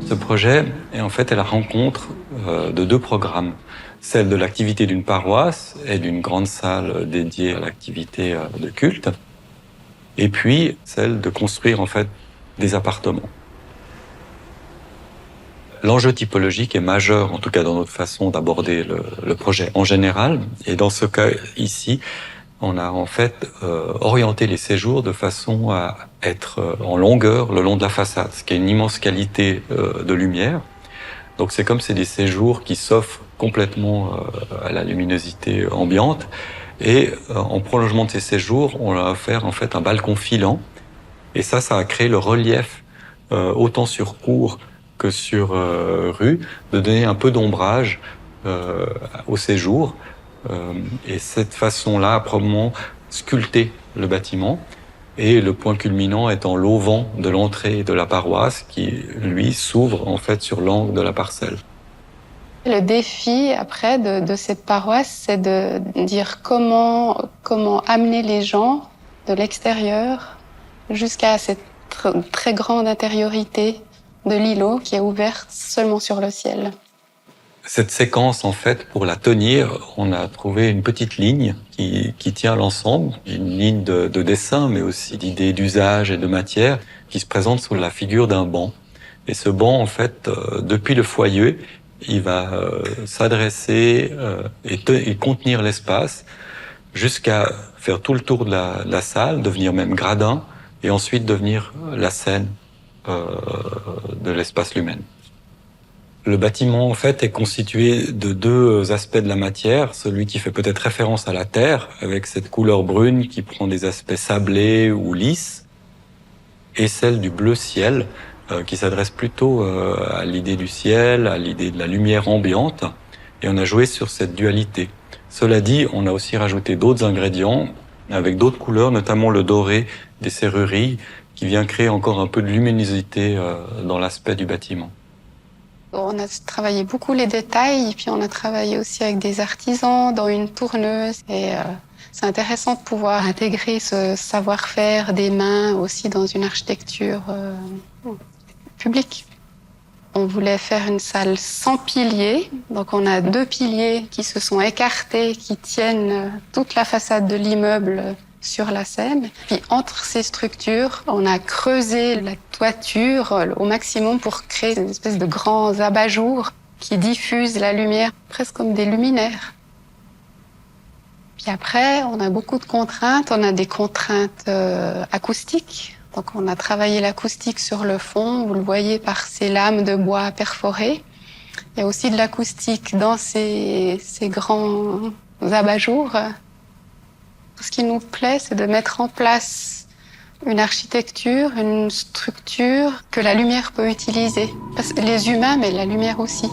Ce projet est en fait la rencontre de deux programmes. Celle de l'activité d'une paroisse et d'une grande salle dédiée à l'activité de culte. Et puis celle de construire en fait des appartements. L'enjeu typologique est majeur, en tout cas dans notre façon d'aborder le projet en général. Et dans ce cas ici, on a en fait orienté les séjours de façon à être en longueur le long de la façade, ce qui est une immense qualité de lumière. Donc c'est des séjours qui s'offrent complètement à la luminosité ambiante. Et en prolongement de ces séjours, on a offert en fait un balcon filant. Et ça a créé le relief autant sur cour que sur rue, de donner un peu d'ombrage au séjour. Et cette façon-là a probablement sculpté le bâtiment. Et le point culminant étant l'auvent de l'entrée de la paroisse qui, lui, s'ouvre en fait sur l'angle de la parcelle. Le défi après de cette paroisse, c'est de dire comment amener les gens de l'extérieur jusqu'à cette très grande intériorité de l'îlot qui est ouverte seulement sur le ciel. Cette séquence, en fait, pour la tenir, on a trouvé une petite ligne qui tient l'ensemble, une ligne de dessin, mais aussi d'idées d'usage et de matière, qui se présente sous la figure d'un banc. Et ce banc, en fait, depuis le foyer, il va s'adresser et contenir l'espace jusqu'à faire tout le tour de la salle, devenir même gradin, et ensuite devenir la scène de l'espace lumen. Le bâtiment, en fait, est constitué de deux aspects de la matière. Celui qui fait peut-être référence à la terre, avec cette couleur brune qui prend des aspects sablés ou lisses, et celle du bleu ciel, qui s'adresse plutôt à l'idée du ciel, à l'idée de la lumière ambiante. Et on a joué sur cette dualité. Cela dit, on a aussi rajouté d'autres ingrédients, avec d'autres couleurs, notamment le doré des serrureries, qui vient créer encore un peu de luminosité dans l'aspect du bâtiment. On a travaillé beaucoup les détails, et puis on a travaillé aussi avec des artisans dans une tourneuse. Et c'est intéressant de pouvoir intégrer ce savoir-faire des mains aussi dans une architecture publique. On voulait faire une salle sans piliers. Donc on a 2 piliers qui se sont écartés, qui tiennent toute la façade de l'immeuble sur la scène. Puis entre ces structures, on a creusé la toiture au maximum pour créer une espèce de grands abat-jours qui diffusent la lumière, presque comme des luminaires. Puis après, on a beaucoup de contraintes. On a des contraintes acoustiques. Donc on a travaillé l'acoustique sur le fond, vous le voyez par ces lames de bois perforées. Il y a aussi de l'acoustique dans ces grands abat-jours. Ce qui nous plaît, c'est de mettre en place une architecture, une structure que la lumière peut utiliser. Parce que les humains, mais la lumière aussi.